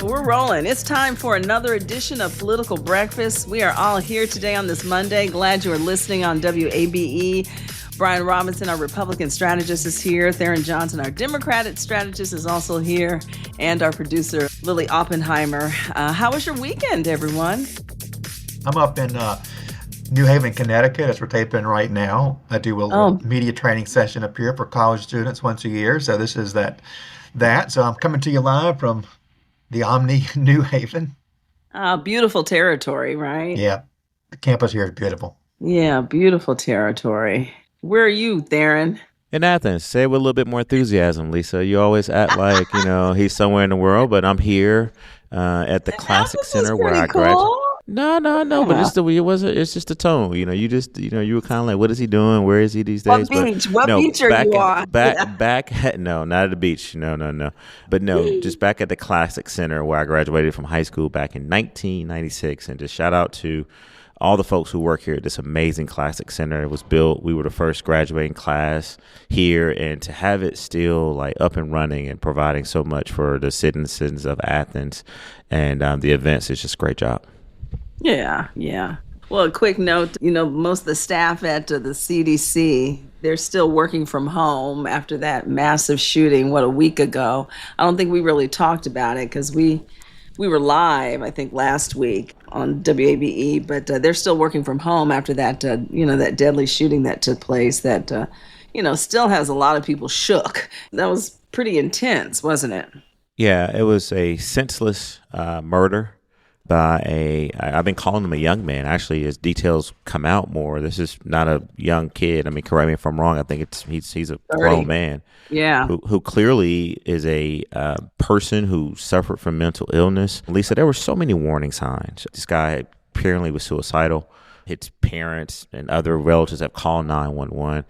We're rolling. It's time for another edition of Political Breakfast. We are all here today on this Monday. Glad you are listening on WABE. Brian Robinson, our Republican strategist, is here. Tharon Johnson, our Democratic strategist, is also here. And our producer, Lily Oppenheimer. How was your weekend, everyone? I'm up in New Haven, Connecticut, as we're taping right now. I do a little media training session up here for college students once a year. So this is that. So I'm coming to you live from the Omni New Haven. Beautiful territory, right? Yeah. The campus here is beautiful. Yeah, beautiful territory. Where are you, Tharon? In Athens. Say it with a little bit more enthusiasm, Lisa. You always act like, he's somewhere in the world, but I'm here at the Classic Center where I graduated. No, but it's just a tone. You were kind of like, what is he doing? Where is he these days? What beach are you on? No, not at the beach. No. But no, just back at the Classic Center where I graduated from high school back in 1996. And just shout out to all the folks who work here at this amazing Classic Center. It was built. We were the first graduating class here, and to have it still like up and running and providing so much for the citizens of Athens and the events is just a great job. Yeah. Well, a quick note, most of the staff at the CDC, they're still working from home after that massive shooting, a week ago. I don't think we really talked about it because we were live, I think, last week on WABE, but they're still working from home after that, that deadly shooting that took place that, still has a lot of people shook. That was pretty intense, wasn't it? Yeah, it was a senseless murder by I've been calling him a young man. Actually, as details come out more, this is not a young kid. I mean, correct me if I'm wrong. I think he's a grown man. Yeah. Who clearly is a person who suffered from mental illness. Lisa, there were so many warning signs. This guy apparently was suicidal. His parents and other relatives have called 911.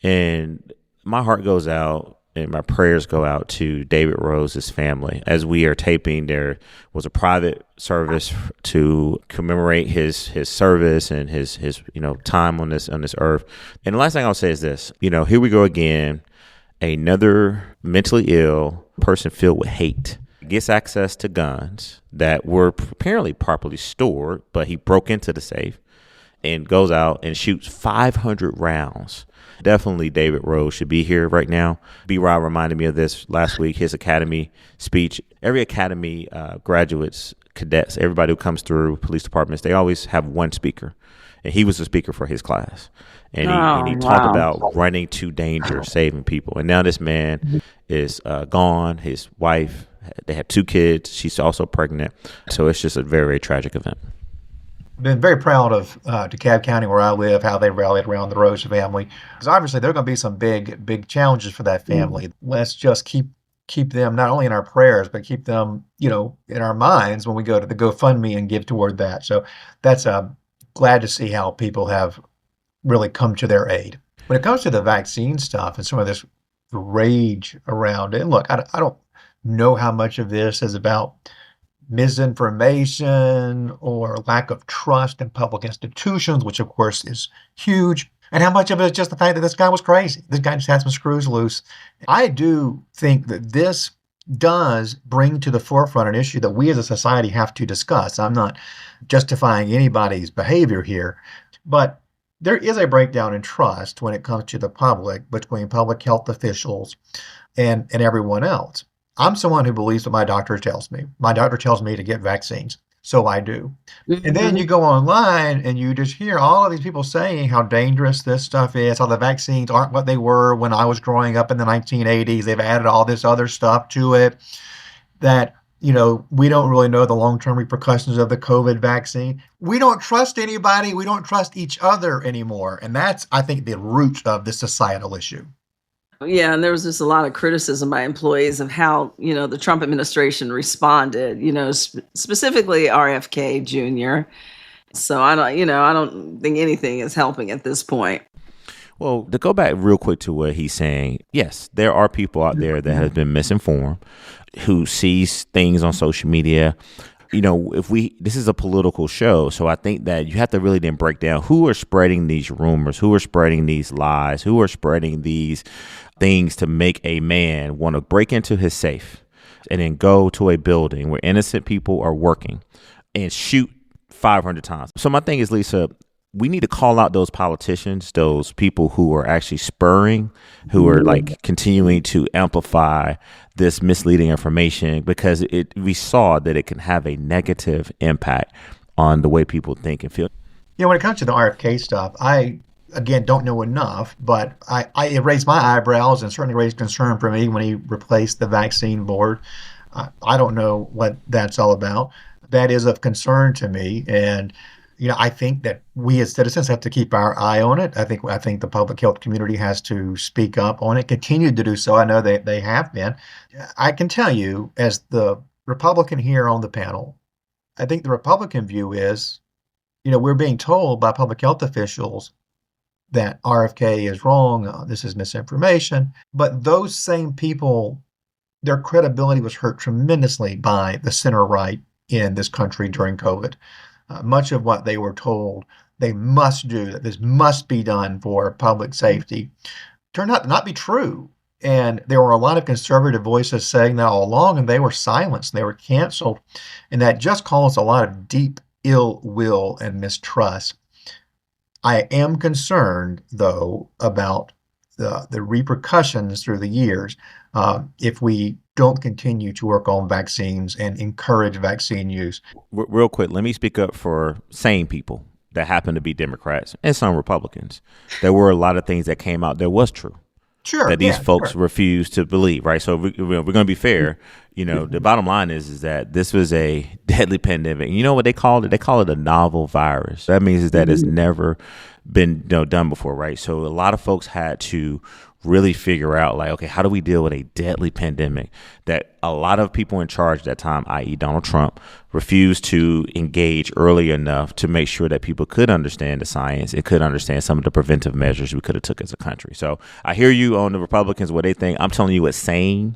And my heart goes out and my prayers go out to David Rose's family. As we are taping, there was a private service to commemorate his service and his time on this earth. And the last thing I'll say is this, here we go again. Another mentally ill person filled with hate gets access to guns that were apparently properly stored, but he broke into the safe and goes out and shoots 500 rounds. Definitely David Rose should be here right now. B-Rob reminded me of this last week, his academy speech. Every academy graduates, cadets, everybody who comes through police departments, they always have one speaker. And he was the speaker for his class. And he talked about running to danger, saving people. And now this man is gone. His wife, they had 2 kids. She's also pregnant. So it's just a very, very tragic event. Been very proud of DeKalb County, where I live, how they rallied around the Rose family. Because obviously there are going to be some big challenges for that family. Let's just keep them not only in our prayers, but keep them, in our minds when we go to the GoFundMe and give toward that. So that's glad to see how people have really come to their aid. When it comes to the vaccine stuff and some of this rage around it, and look, I don't know how much of this is about misinformation or lack of trust in public institutions, which of course is huge, and how much of it is just the fact that this guy was crazy. This guy just had some screws loose. I do think that this does bring to the forefront an issue that we as a society have to discuss. I'm not justifying anybody's behavior here, but there is a breakdown in trust when it comes to the public between public health officials and everyone else. I'm someone who believes what my doctor tells me. My doctor tells me to get vaccines, so I do. Mm-hmm. And then you go online and you just hear all of these people saying how dangerous this stuff is, how the vaccines aren't what they were when I was growing up in the 1980s. They've added all this other stuff to it that, we don't really know the long-term repercussions of the COVID vaccine. We don't trust anybody. We don't trust each other anymore. And that's, I think, the root of this societal issue. Yeah, and there was just a lot of criticism by employees of how, the Trump administration responded, specifically RFK Jr. So I don't think anything is helping at this point. Well, to go back real quick to what he's saying, yes, there are people out there that have been misinformed, who sees things on social media. This is a political show, so I think that you have to really then break down who are spreading these rumors, who are spreading these lies, who are spreading these things to make a man want to break into his safe and then go to a building where innocent people are working and shoot 500 times. So my thing is, Lisa, we need to call out those politicians, those people who are actually spurring, who are like continuing to amplify this misleading information, because we saw that it can have a negative impact on the way people think and feel. When it comes to the RFK stuff, I, again, don't know enough, but it raised my eyebrows and certainly raised concern for me when he replaced the vaccine board. I don't know what that's all about. That is of concern to me. And I think that we as citizens have to keep our eye on it. I think the public health community has to speak up on it, continue to do so. I know they have been. I can tell you, as the Republican here on the panel, I think the Republican view is, we're being told by public health officials that RFK is wrong, this is misinformation. But those same people, their credibility was hurt tremendously by the center right in this country during COVID. Much of what they were told they must do, that this must be done for public safety, turned out to not be true. And there were a lot of conservative voices saying that all along, and they were silenced, they were canceled. And that just caused a lot of deep ill will and mistrust. I am concerned, though, about the repercussions through the years if we don't continue to work on vaccines and encourage vaccine use. Real quick, let me speak up for sane people that happen to be Democrats and some Republicans. There were a lot of things that came out that was true. Sure, that these folks refuse to believe, right? So we're going to be fair. The bottom line is that this was a deadly pandemic. You know what they called it? They call it a novel virus. That means that it's never been done before, right? So a lot of folks had to really figure out, like, okay, how do we deal with a deadly pandemic that a lot of people in charge at that time, i.e. Donald Trump, refused to engage early enough to make sure that people could understand the science and could understand some of the preventive measures we could have took as a country. So I hear you on the Republicans, what they think. I'm telling you, as sane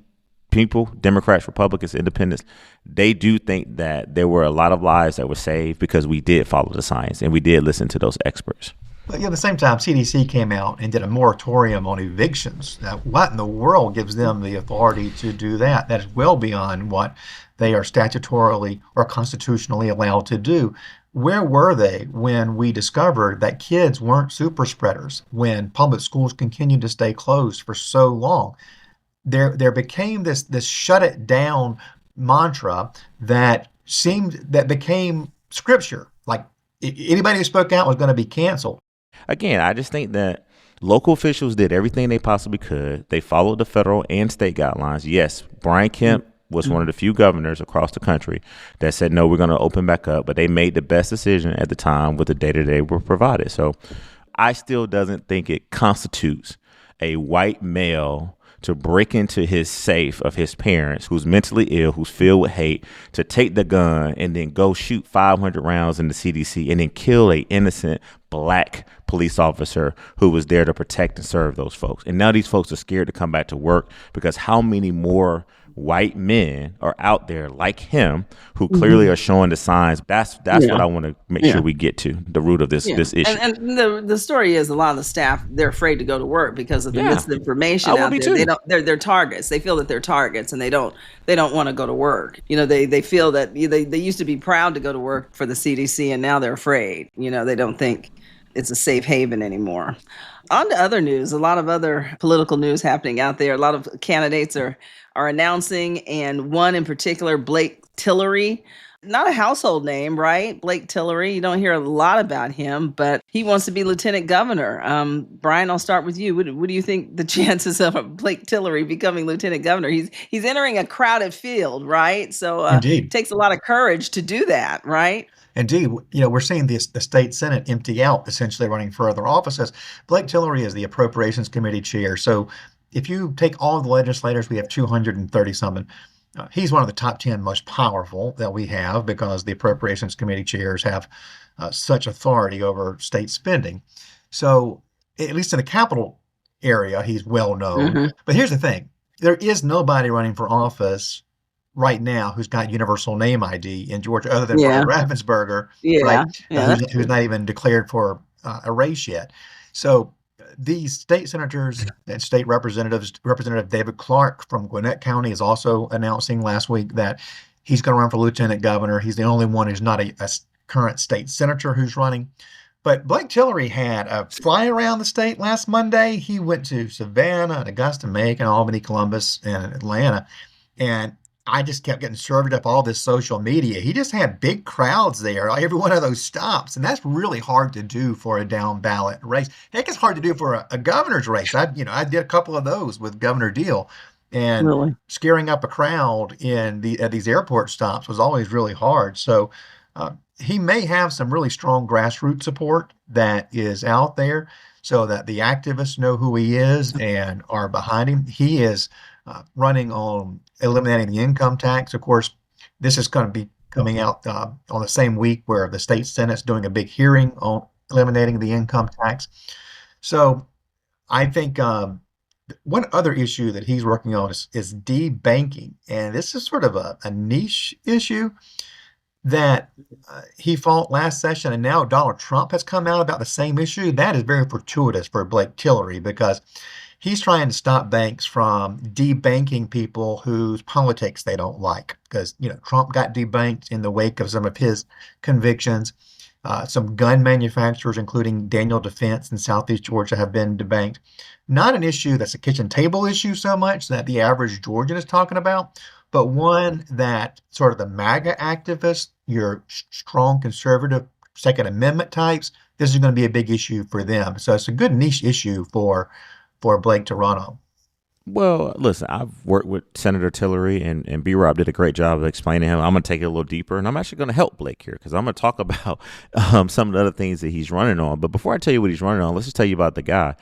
people, Democrats, Republicans, Independents, they do think that there were a lot of lives that were saved because we did follow the science and we did listen to those experts. But at the same time, CDC came out and did a moratorium on evictions. Now, what in the world gives them the authority to do that? That is well beyond what they are statutorily or constitutionally allowed to do. Where were they when we discovered that kids weren't super spreaders, when public schools continued to stay closed for so long? There became this shut it down mantra that became scripture. Like anybody who spoke out was going to be canceled. Again, I just think that local officials did everything they possibly could. They followed the federal and state guidelines. Yes, Brian Kemp was one of the few governors across the country that said, no, we're going to open back up. But they made the best decision at the time with the data they were provided. So I still doesn't think it constitutes a white male to break into his safe of his parents, who's mentally ill, who's filled with hate, to take the gun and then go shoot 500 rounds in the CDC and then kill a innocent black police officer who was there to protect and serve those folks. And now these folks are scared to come back to work because how many more white men are out there like him who clearly are showing the signs? That's what I want to make sure we get to the root of this issue. And the story is a lot of the staff, they're afraid to go to work because of the misinformation out there. They're targets. They feel that they're targets and they don't want to go to work. They feel that they used to be proud to go to work for the CDC and now they're afraid. They don't think it's a safe haven anymore. On to other news, a lot of other political news happening out there. A lot of candidates are announcing, and one in particular, Blake Tillery. Not a household name, right? Blake Tillery. You don't hear a lot about him, but he wants to be lieutenant governor. Brian, I'll start with you. What do you think the chances of Blake Tillery becoming lieutenant governor? He's entering a crowded field, right? So it takes a lot of courage to do that, right? Indeed, we're seeing the state Senate empty out, essentially running for other offices. Blake Tillery is the Appropriations Committee chair. So if you take all the legislators, we have 230 something. He's one of the top 10 most powerful that we have because the Appropriations Committee chairs have such authority over state spending. So at least in the capital area, he's well known. But here's the thing. There is nobody running for office right now who's got universal name ID in Georgia other than Brian Raffensperger, right? Who's not even declared for a race yet. So these state senators and state representatives, Representative David Clark from Gwinnett County is also announcing last week that he's going to run for lieutenant governor. He's the only one who's not a current state senator who's running. But Blake Tillery had a fly around the state last Monday. He went to Savannah and Augusta, Macon, Albany, Columbus, and Atlanta. And I just kept getting served up all this social media. He just had big crowds there, every one of those stops. And that's really hard to do for a down ballot race. Heck, it's hard to do for a governor's race. I did a couple of those with Governor Deal. And Really? scaring up a crowd at these airport stops was always really hard. So he may have some really strong grassroots support that is out there so that the activists know who he is and are behind him. He is running on eliminating the income tax. Of course, this is going to be coming out on the same week where the state Senate's doing a big hearing on eliminating the income tax. So I think one other issue that he's working on is debanking. And this is sort of a niche issue that he fought last session, and now Donald Trump has come out about the same issue. That is very fortuitous for Blake Tillery because he's trying to stop banks from debanking people whose politics they don't like. Because, Trump got debanked in the wake of some of his convictions. Some gun manufacturers, including Daniel Defense in Southeast Georgia, have been debanked. Not an issue that's a kitchen table issue so much that the average Georgian is talking about, but one that sort of the MAGA activists, your strong conservative Second Amendment types, this is going to be a big issue for them. So it's a good niche issue for Blake to run on. Well, listen, I've worked with Senator Tillery, and B-Rob did a great job of explaining him. I'm going to take it a little deeper, and I'm actually going to help Blake here because I'm going to talk about some of the other things that he's running on. But before I tell you what he's running on, let's just tell you about the guy.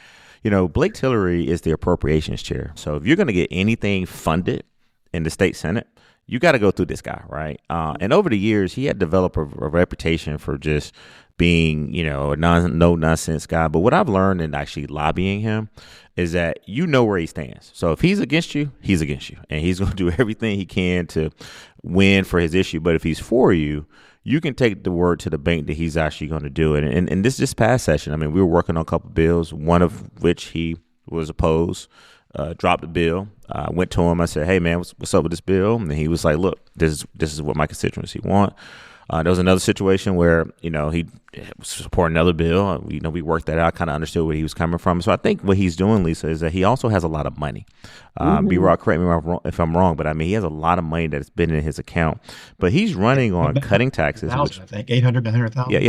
Blake Tillery is the appropriations chair. So if you're going to get anything funded in the state Senate, you got to go through this guy, right? And over the years, he had developed a reputation for just being, a no-nonsense guy. But what I've learned in actually lobbying him is that you know where he stands. So if he's against you, he's against you. And he's going to do everything he can to win for his issue. But if he's for you, you can take the word to the bank that he's actually going to do it. And this just past session, we were working on a couple of bills, one of which he was opposed. Dropped the bill. I went to him. I said, "Hey, man, what's up with this bill?" And he was like, "Look, this is what my constituency want." There was another situation where he was supporting another bill. We worked that out. Kind of understood where he was coming from. So I think what he's doing, Lisa, is that he also has a lot of money. B-Rock, correct me if I'm wrong, but he has a lot of money that's been in his account. But he's running on cutting taxes. I think 800 to 100,000.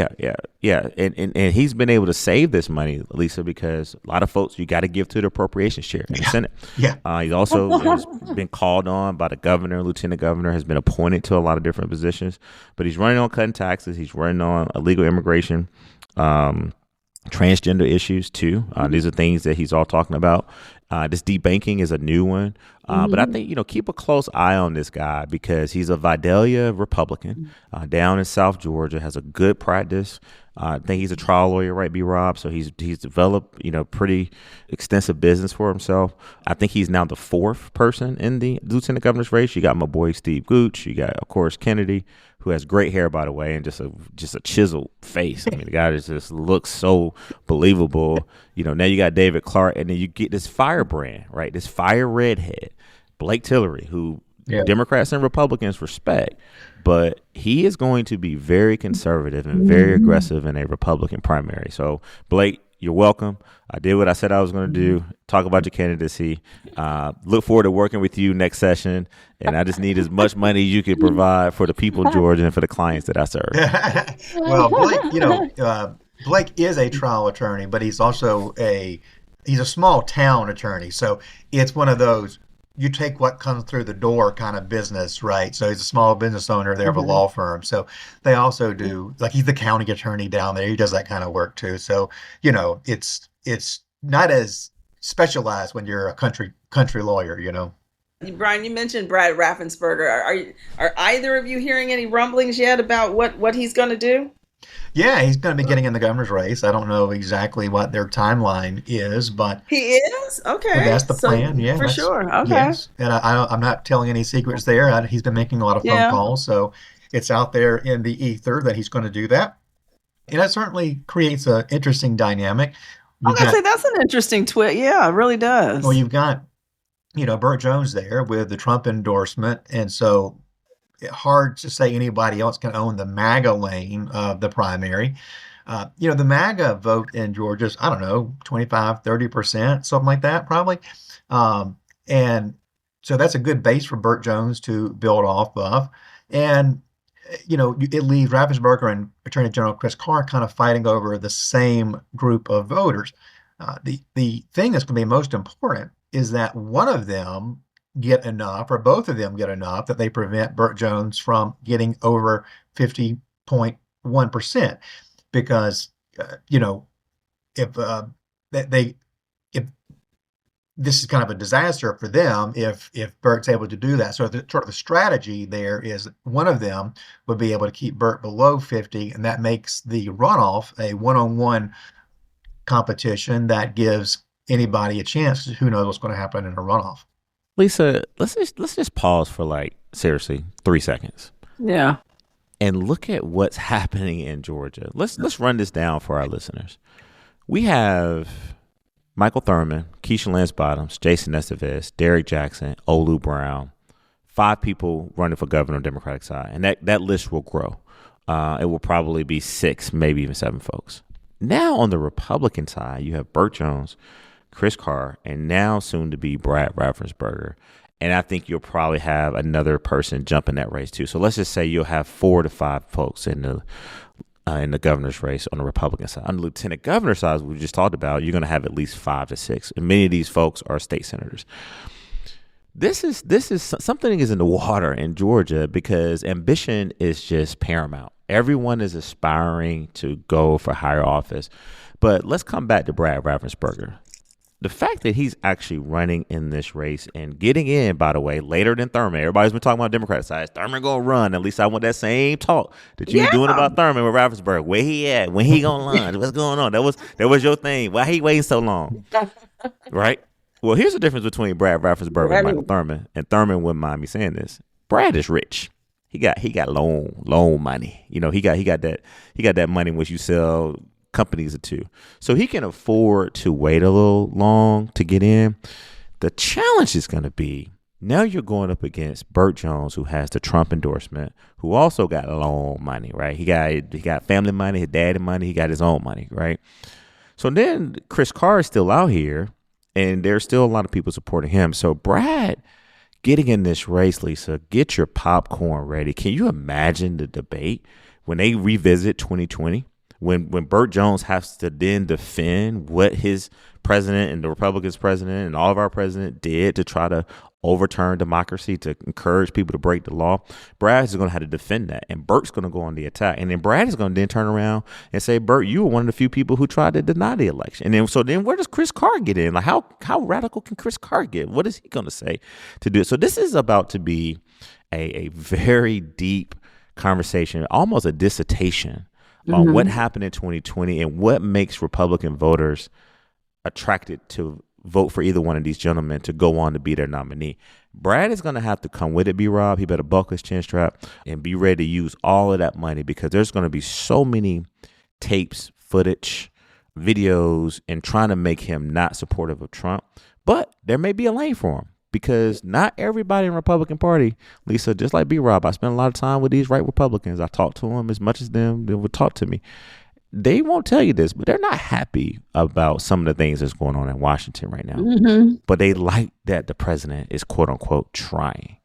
Yeah. And he's been able to save this money, Lisa, because a lot of folks you got to give to the appropriations chair in the Senate. Yeah. He's also has been called on by the governor, lieutenant governor, has been appointed to a lot of different positions. But he's running on cutting taxes. He's running on illegal immigration. Transgender issues too. These are things that he's all talking about. This debanking is a new one. But I think, keep a close eye on this guy because he's a Vidalia Republican down in South Georgia, has a good practice. I think he's a trial lawyer, right, B-Rob? So he's developed, pretty extensive business for himself. I think he's now the fourth person in the lieutenant governor's race. You got my boy Steve Gooch. You got, of course, Kennedy, who has great hair, by the way, and just a chiseled face. The guy just looks so believable. Now you got David Clark, and then you get this firebrand, right? This fire redhead, Blake Tillery, who Democrats and Republicans respect, but he is going to be very conservative and very aggressive in a Republican primary. So, Blake, you're welcome. I did what I said I was going to do, talk about your candidacy. Look forward to working with you next session, and I just need as much money as you can provide for the people of Georgia and for the clients that I serve. Well, Blake, Blake is a trial attorney, but he's also he's a small town attorney. So it's one of those, you take what comes through the door kind of business, right? So he's a small business owner. They have a law firm. So they also do, he's the county attorney down there. He does that kind of work too. So, it's not as specialized when you're a country lawyer, Brian, you mentioned Brad Raffensperger. Are either of you hearing any rumblings yet about what he's going to do? Yeah, he's going to be getting in the governor's race. I don't know exactly what their timeline is, but he is? Okay. That's the plan. Yeah, for sure. Okay. Yes. And I'm not telling any secrets there. He's been making a lot of phone calls, so it's out there in the ether that he's going to do that. And that certainly creates an interesting dynamic. I was You've gonna got say that's an interesting twist. Yeah, it really well, does. you've got Burt Jones there with the Trump endorsement, and so hard to say anybody else can own the MAGA lane of the primary. The MAGA vote in Georgia is, I don't know, 25, 30%, something like that, probably. And so that's a good base for Burt Jones to build off of. And, it leaves Raffensperger and Attorney General Chris Carr kind of fighting over the same group of voters. The thing that's going to be most important is that one of them get enough, or both of them get enough, that they prevent Burt Jones from getting over 50.1%. Because, if if this is kind of a disaster for them, if Burt's able to do that. So sort of the strategy there is one of them would be able to keep Burt below 50, and that makes the runoff a one-on-one competition that gives anybody a chance. Who knows what's going to happen in a runoff? Lisa, let's just pause for seriously 3 seconds. Yeah. And look at what's happening in Georgia. Let's run this down for our listeners. We have Michael Thurman, Keisha Lance Bottoms, Jason Estevez, Derek Jackson, Olu Brown, 5 people running for governor on the Democratic side. And that list will grow. It will probably be 6, maybe even 7 folks. Now on the Republican side, you have Burt Jones, Chris Carr, and now soon to be Brad Raffensperger. And I think you'll probably have another person jump in that race too. So let's just say you'll have 4 to 5 folks in the governor's race on the Republican side. On the lieutenant governor side, as we just talked about, you're going to have at least 5 to 6. And many of these folks are state senators. This is something is in the water in Georgia because ambition is just paramount. Everyone is aspiring to go for higher office. But let's come back to Brad Raffensperger. The fact that he's actually running in this race and getting in, by the way, later than Thurman. Everybody's been talking about Democrat side. Thurman gonna run. At least I want that same talk that you were doing about Thurman with Raffensperger. Where he at? When he gonna lunch? What's going on? That was your thing. Why he waiting so long? Right? Well, here's the difference between Brad Raffensperger and Michael Thurman. And Thurman wouldn't mind me saying this. Brad is rich. He got loan money. He got that money which you sell companies or two. So he can afford to wait a little long to get in. The challenge is going to be now you're going up against Burt Jones, who has the Trump endorsement, who also got loan money, right? He got family money, his daddy money, he got his own money, right? So then Chris Carr is still out here, and there's still a lot of people supporting him. So Brad getting in this race, Lisa, get your popcorn ready. Can you imagine the debate when they revisit 2020? When Burt Jones has to then defend what his president and the Republicans president and all of our president did to try to overturn democracy, to encourage people to break the law, Brad is going to have to defend that. And Burt's going to go on the attack. And then Brad is going to then turn around and say, Burt, you were one of the few people who tried to deny the election. And then where does Chris Carr get in? Like how radical can Chris Carr get? What is he going to say to do it? So this is about to be a very deep conversation, almost a dissertation on what happened in 2020 and what makes Republican voters attracted to vote for either one of these gentlemen to go on to be their nominee. Brad is going to have to come with it, B-Rob. He better buckle his chin strap and be ready to use all of that money because there's going to be so many tapes, footage, videos, and trying to make him not supportive of Trump. But there may be a lane for him. Because not everybody in the Republican Party, Lisa, just like B-Rob, I spend a lot of time with these right Republicans. I talk to them as much as they would talk to me. They won't tell you this, but they're not happy about some of the things that's going on in Washington right now. Mm-hmm. But they like that the president is, quote unquote, trying.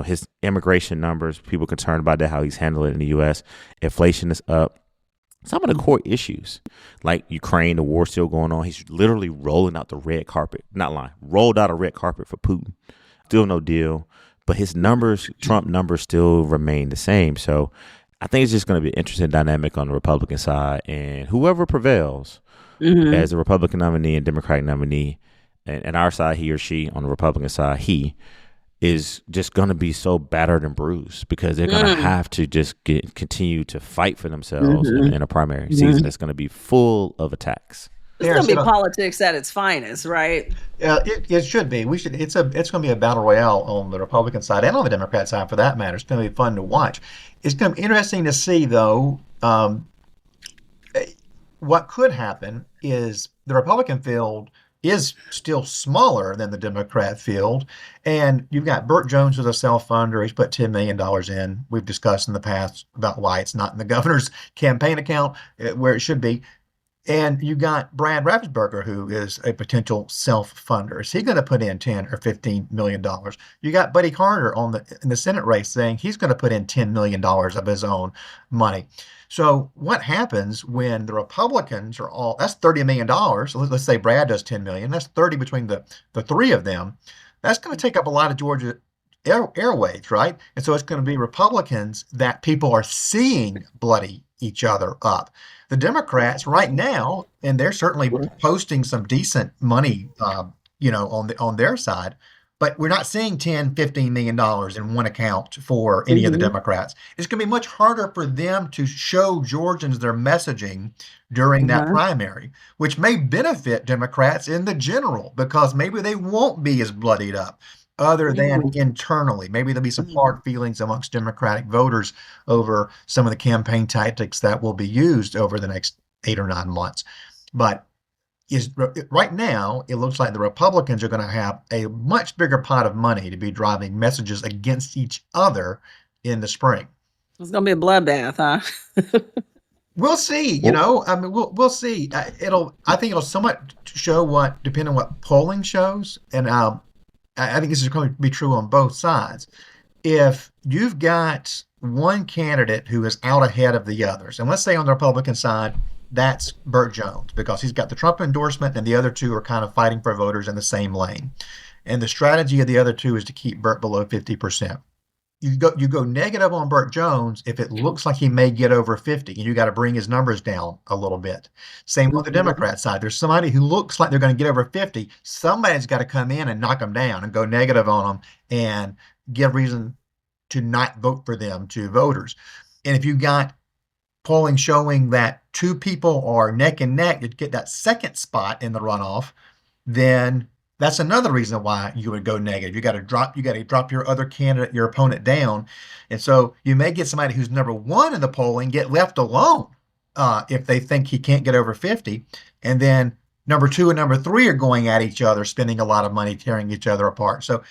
His immigration numbers, people concerned about that, how he's handling it in the U.S. Inflation is up. Some of the core issues, like Ukraine, the war still going on. He's literally rolling out the red carpet. Not lying. Rolled out a red carpet for Putin. Still no deal. But his numbers, Trump numbers, still remain the same. So I think it's just going to be an interesting dynamic on the Republican side. And whoever prevails as the Republican nominee and Democratic nominee, and our side, he or she, on the Republican side, he is just going to be so battered and bruised because they're going to have to just continue to fight for themselves in a primary season that's going to be full of attacks. It's going to be politics at its finest, right? Yeah, it should be. It's going to be a battle royale on the Republican side and on the Democrat side, for that matter. It's going to be fun to watch. It's going to be interesting to see, though, what could happen is the Republican field is still smaller than the Democrat field. And you've got Burt Jones as a self-funder. He's put $10 million in. We've discussed in the past about why it's not in the governor's campaign account where it should be. And you got Brad Raffensperger, who is a potential self-funder. Is he going to put in $10 or $15 million? You got Buddy Carter in the Senate race saying he's going to put in $10 million of his own money. So what happens when the Republicans are that's $30 million. So let's say Brad does 10 million. That's 30 between the three of them. That's going to take up a lot of Georgia airwaves, right? And so it's going to be Republicans that people are seeing bloody each other up. The Democrats right now, and they're certainly posting some decent money, on their side, but we're not seeing $10, $15 million in one account for any of the Democrats. It's going to be much harder for them to show Georgians their messaging during that primary, which may benefit Democrats in the general because maybe they won't be as bloodied up other than internally. Maybe there'll be some hard feelings amongst Democratic voters over some of the campaign tactics that will be used over the next 8 or 9 months. But right now, it looks like the Republicans are going to have a much bigger pot of money to be driving messages against each other in the spring. It's going to be a bloodbath, huh? We'll see. We'll see. I think it'll somewhat show depending on what polling shows, and I think this is going to be true on both sides. If you've got one candidate who is out ahead of the others, and let's say on the Republican side, that's Burt Jones because he's got the Trump endorsement and the other two are kind of fighting for voters in the same lane. And the strategy of the other two is to keep Burt below 50%. You go negative on Burt Jones if it looks like he may get over 50, and you got to bring his numbers down a little bit. Same with the Democrat side. There's somebody who looks like they're going to get over 50. Somebody's got to come in and knock them down and go negative on them and give reason to not vote for them to voters. And if you got polling showing that two people are neck and neck to get that second spot in the runoff, then that's another reason why you would go negative. You got to drop your other candidate, your opponent down. And so you may get somebody who's number one in the polling get left alone if they think he can't get over 50. And then number two and number three are going at each other, spending a lot of money, tearing each other apart. So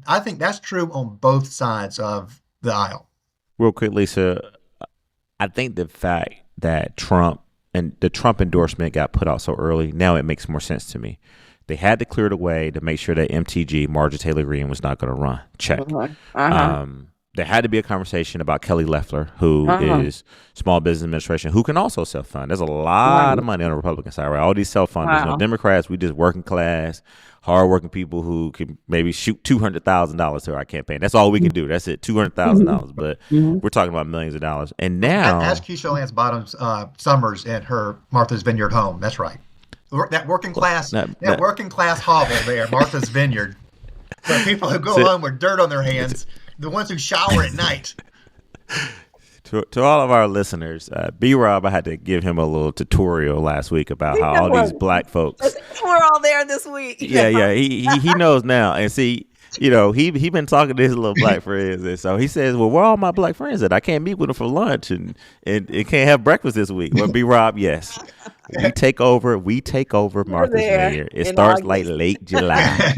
I think that's true on both sides of the aisle. Real quick, Lisa, I think the fact that Trump and the Trump endorsement got put out so early, now it makes more sense to me. They had to clear the way to make sure that MTG, Marjorie Taylor Greene, was not going to run. Check. There had to be a conversation about Kelly Loeffler, who is Small Business Administration, who can also self-fund. There's a lot of money on the Republican side, right? All these self-funders. Democrats, we just working class, hard-working people who can maybe shoot $200,000 to our campaign. That's all we can do. That's it, $200,000. But we're talking about millions of dollars. And now, ask Keisha Lance Bottoms Summers at her Martha's Vineyard home. That's right. That working class hovel there, Martha's Vineyard. For people who go home with dirt on their hands, the ones who shower at night. To all of our listeners, B-Rob, I had to give him a little tutorial last week about how all these black folks. We're all there this week. Yeah. He knows now. And see, he been talking to his little black friends, and so he says, "Well, where are all my black friends at? I can't meet with them for lunch and can't have breakfast this week." Well, B-Rob, yes, we take over Martha's Vineyard. It starts like late July,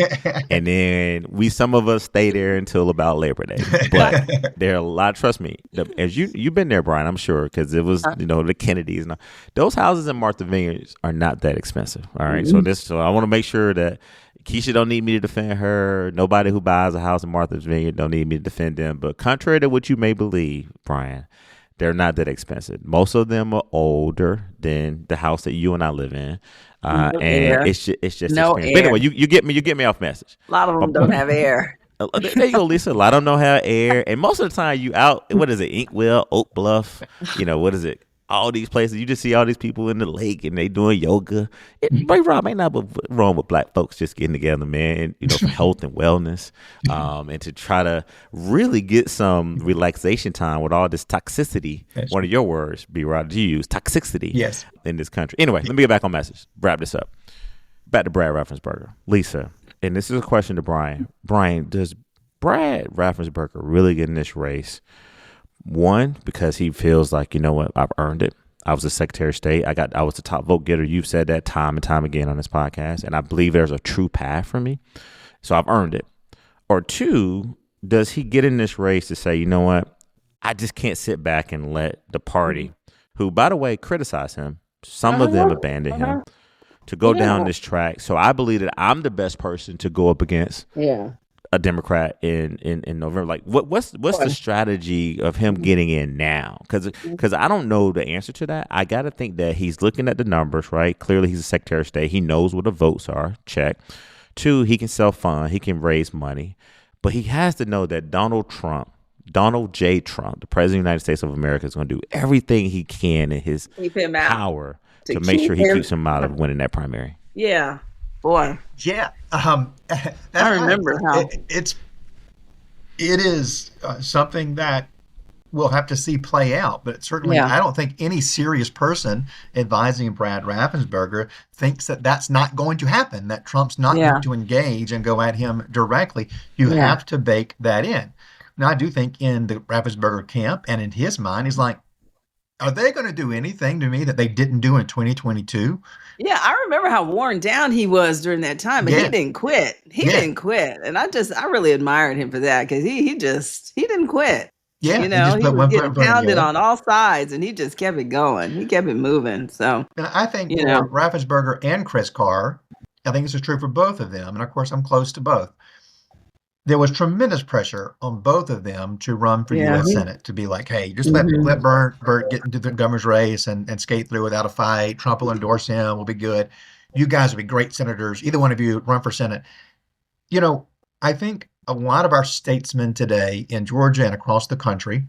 and then some of us stay there until about Labor Day. But there are a lot. Trust me, as you've been there, Brian, I'm sure, because it was the Kennedys and those houses in Martha's Vineyard are not that expensive. All right, so I want to make sure that Keisha don't need me to defend her. Nobody who buys a house in Martha's Vineyard don't need me to defend them. But contrary to what you may believe, Brian, they're not that expensive. Most of them are older than the house that you and I live in, it's just no expensive. air. But anyway, you get me off message. A lot of them don't have air. There you go, Lisa. A lot of them don't have air, and most of the time you out. What is it? Inkwell, Oak Bluff. What is it? All these places, you just see all these people in the lake and they doing yoga. Rob, ain't not wrong with black folks just getting together, man, for health and wellness, and to try to really get some relaxation time with all this toxicity. That's one of your words, B-Rob, you use toxicity. Yes. In this country. Anyway, let me get back on message. Wrap this up. Back to Brad Raffensperger. Lisa, and this is a question to Brian. Brian, does Brad Raffensperger really get in this race? One, because he feels like, I've earned it. I was a Secretary of State. I was the top vote getter. You've said that time and time again on this podcast, and I believe there's a true path for me. So I've earned it. Or two, does he get in this race to say, you know what, I just can't sit back and let the party, who, by the way, criticize him, some of them abandon him, to go down this track. So I believe that I'm the best person to go up against a Democrat in November. Like, what's the strategy of him getting in now? Because I don't know the answer to that. I got to think that he's looking at the numbers, right? Clearly, he's a Secretary of State. He knows what the votes are. Check. Two, he can self-fund. He can raise money. But he has to know that Donald J. Trump, the President of the United States of America, is going to do everything he can in his power to make sure he keeps him out of winning that primary. Yeah. Boy. Yeah. I remember how. It is something that we'll have to see play out. But certainly, I don't think any serious person advising Brad Raffensperger thinks that that's not going to happen, that Trump's not going to engage and go at him directly. You have to bake that in. Now, I do think in the Raffensperger camp and in his mind, he's like, are they going to do anything to me that they didn't do in 2022? Yeah, I remember how worn down he was during that time, but he didn't quit. He didn't quit. And I really admired him for that, because he didn't quit. Yeah, you know, he was getting pounded on all sides, and he just kept it going. He kept it moving. So, and I think for Raffensperger and Chris Carr, I think this is true for both of them. And of course, I'm close to both. There was tremendous pressure on both of them to run for U.S. Senate, to be like, hey, just let Burt get into the governor's race and skate through without a fight. Trump will endorse him. We'll be good. You guys will be great senators. Either one of you run for Senate. You know, I think a lot of our statesmen today in Georgia and across the country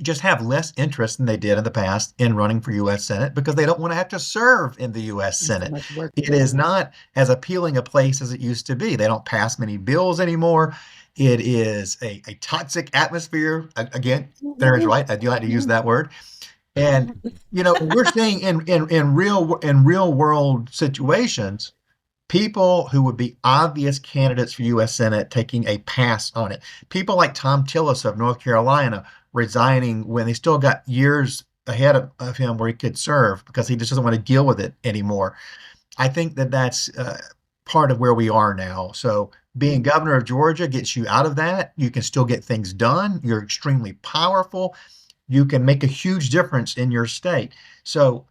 just have less interest than they did in the past in running for U.S. Senate, because they don't want to have to serve in the U.S. Senate. It is not as appealing a place as it used to be. They don't pass many bills anymore. It is a toxic atmosphere. Again, Tharon's right. I do like to use that word. And, you know, we're seeing in real world situations, people who would be obvious candidates for U.S. Senate taking a pass on it. People like Tom Tillis of North Carolina resigning when they still got years ahead of him where he could serve, because he just doesn't want to deal with it anymore. I think that that's part of where we are now. So being governor of Georgia gets you out of that. You can still get things done. You're extremely powerful. You can make a huge difference in your state. So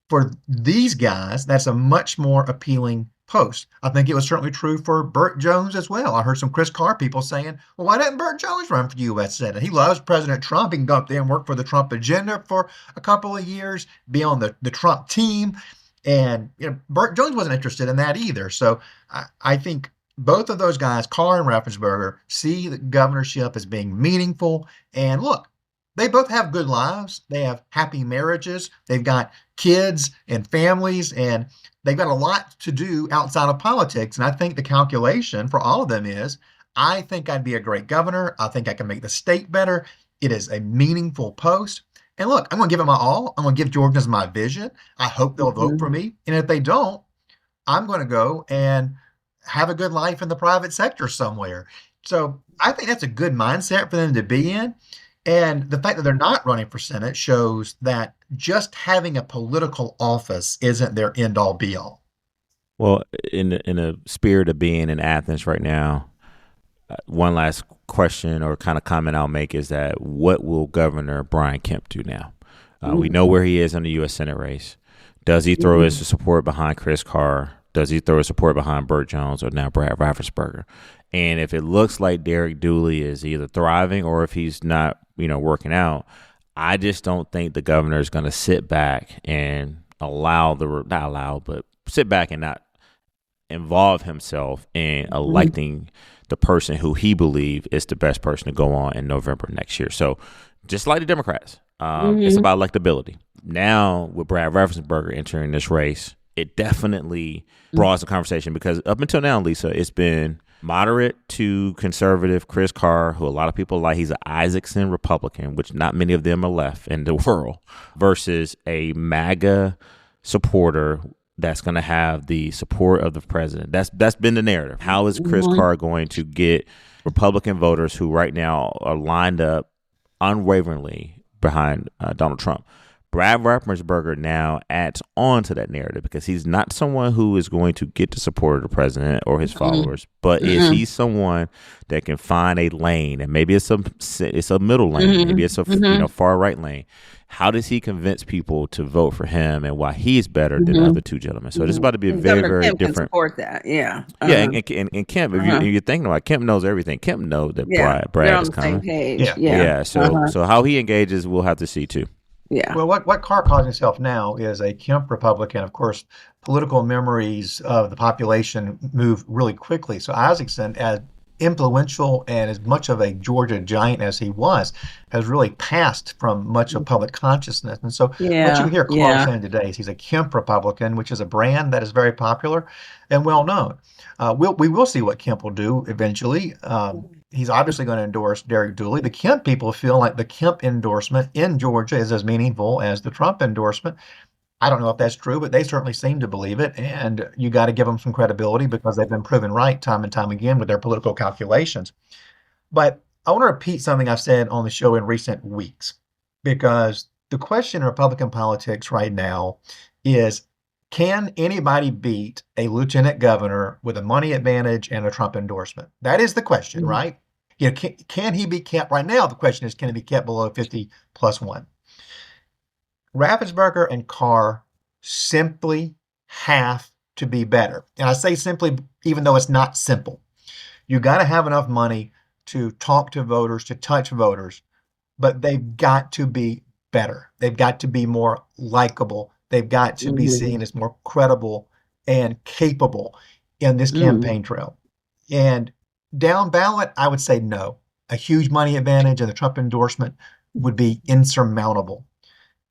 for these guys, that's a much more appealing post. I think it was certainly true for Burt Jones as well. I heard some Chris Carr people saying, well, why didn't Burt Jones run for the U.S. Senate? He loves President Trump. He can go up there and work for the Trump agenda for a couple of years, be on the Trump team. And Burt Jones wasn't interested in that either. So I think both of those guys, Carr and Raffensperger, see the governorship as being meaningful. And look, they both have good lives. They have happy marriages. They've got kids and families, and they've got a lot to do outside of politics. And I think the calculation for all of them is, I think I'd be a great governor. I think I can make the state better. It is a meaningful post. And look, I'm going to give it my all. I'm going to give Georgians my vision. I hope they'll vote for me. And if they don't, I'm going to go and have a good life in the private sector somewhere. So I think that's a good mindset for them to be in. And the fact that they're not running for Senate shows that just having a political office isn't their end-all, be-all. Well, in the spirit of being in Athens right now, one last question or kind of comment I'll make is that what will Governor Brian Kemp do now? We know where he is in the U.S. Senate race. Does he throw his support behind Chris Carr? Does he throw his support behind Burt Jones or now Brad Raffensperger? And if it looks like Derek Dooley is either thriving or if he's not, working out, I just don't think the governor is going to sit back and sit back and not involve himself in electing the person who he believes is the best person to go on in November next year. So just like the Democrats, it's about electability. Now with Brad Raffensperger entering this race, it definitely broadens the conversation, because up until now, Lisa, it's been moderate to conservative Chris Carr, who a lot of people like. He's an Isaacson Republican, which not many of them are left in the world, versus a MAGA supporter that's going to have the support of the president. That's been the narrative. How is Chris Carr going to get Republican voters who right now are lined up unwaveringly behind Donald Trump? Brad Raffensperger now adds on to that narrative because he's not someone who is going to get the support of the president or his followers, but is he someone that can find a lane, and maybe it's a middle lane, maybe it's a far right lane. How does he convince people to vote for him and why he's better than the other two gentlemen? So this is about to be a very, very Kemp different. Can support that, yeah. Yeah, and Kemp, if you're thinking about it, Kemp knows everything. Kemp knows that Brad is coming. Yeah. So how he engages, we'll have to see too. Yeah. Well, what Carr calls himself now is a Kemp Republican. Of course, political memories of the population move really quickly. So Isaacson, as influential and as much of a Georgia giant as he was, has really passed from much of public consciousness. And so what you hear Carr saying today is he's a Kemp Republican, which is a brand that is very popular and well known. We will see what Kemp will do eventually. He's obviously going to endorse Derek Dooley. The Kemp people feel like the Kemp endorsement in Georgia is as meaningful as the Trump endorsement. I don't know if that's true, but they certainly seem to believe it. And you got to give them some credibility because they've been proven right time and time again with their political calculations. But I want to repeat something I've said on the show in recent weeks, because the question in Republican politics right now is, can anybody beat a lieutenant governor with a money advantage and a Trump endorsement? That is the question, right? Can he be kept right now? The question is, can he be kept below 50+1? Raffensperger and Carr simply have to be better. And I say simply, even though it's not simple. You got to have enough money to talk to voters, to touch voters, but they've got to be better. They've got to be more likable. They've got to be seen as more credible and capable in this campaign trail. And down ballot, I would say no. A huge money advantage and the Trump endorsement would be insurmountable.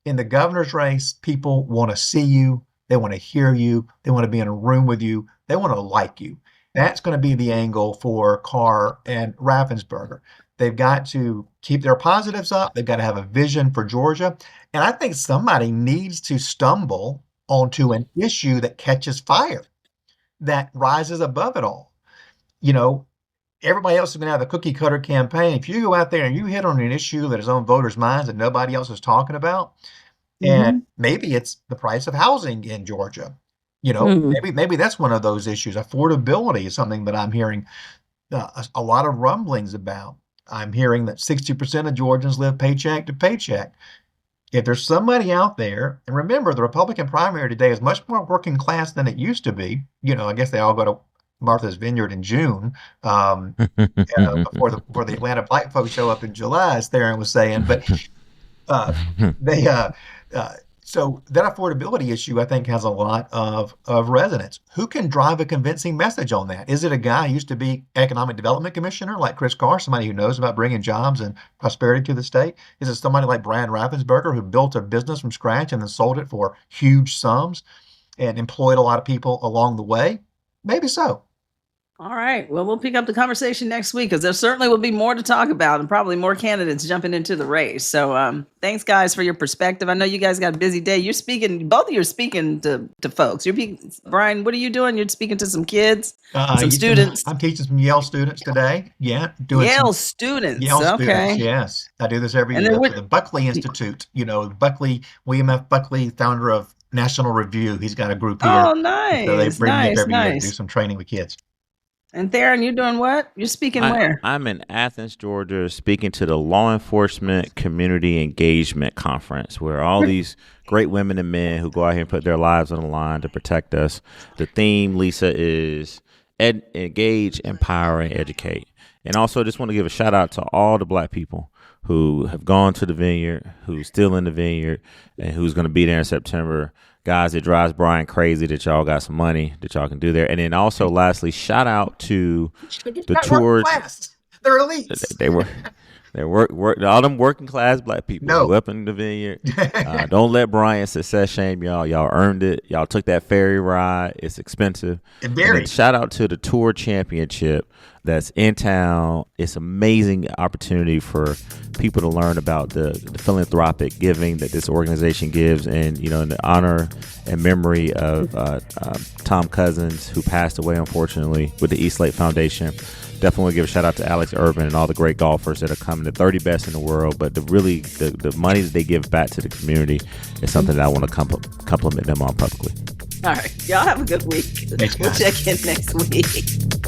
In the governor's race, people want to see you. They want to hear you. They want to be in a room with you. They want to like you. That's going to be the angle for Carr and Raffensperger. They've got to keep their positives up. They've got to have a vision for Georgia. And I think somebody needs to stumble onto an issue that catches fire, that rises above it all. Everybody else is going to have a cookie cutter campaign. If you go out there and you hit on an issue that is on voters' minds that nobody else is talking about, and maybe it's the price of housing in Georgia, maybe that's one of those issues. Affordability is something that I'm hearing a lot of rumblings about. I'm hearing that 60% of Georgians live paycheck to paycheck. If there's somebody out there, and remember, the Republican primary today is much more working class than it used to be. I guess they all go to Martha's Vineyard in June before the Atlanta black folks show up in July, as Tharon was saying. But so that affordability issue, I think, has a lot of resonance. Who can drive a convincing message on that? Is it a guy who used to be economic development commissioner like Chris Carr, somebody who knows about bringing jobs and prosperity to the state? Is it somebody like Brad Raffensperger, who built a business from scratch and then sold it for huge sums and employed a lot of people along the way? Maybe so. All right. Well, we'll pick up the conversation next week because there certainly will be more to talk about and probably more candidates jumping into the race. So thanks, guys, for your perspective. I know you guys got a busy day. Both of you are speaking to folks. Brian, what are you doing? You're speaking to some kids, some students. I'm teaching some Yale students today. Yeah. Yale students. Yes. I do this every year for the Buckley Institute. William F. Buckley, founder of National Review. He's got a group here. Oh, nice. So they bring me up every year to do some training with kids. And Tharon, you're doing what? You're speaking where? I'm in Athens, Georgia, speaking to the Law Enforcement Community Engagement Conference, where all these great women and men who go out here and put their lives on the line to protect us. The theme, Lisa, is engage, empower, and educate. And also just want to give a shout out to all the black people who have gone to the vineyard, who's still in the vineyard, and who's going to be there in September. Guys, it drives Brian crazy that y'all got some money that y'all can do there. And then also, lastly, shout out to the tour. They're elites. They work all them working class black people who up in the vineyard. Don't let Brian success shame y'all. Y'all earned it. Y'all took that ferry ride. It's expensive. And shout out to the tour championship that's in town. It's amazing opportunity for people to learn about the philanthropic giving that this organization gives, and in the honor and memory of Tom Cousins, who passed away unfortunately, with the East Lake Foundation. Definitely want to give a shout out to Alex Urban and all the great golfers that are coming, the 30 best in the world. But the money that they give back to the community is something that I want to compliment them on publicly. All right. Y'all have a good week. Thanks, We'll guys. check in next week.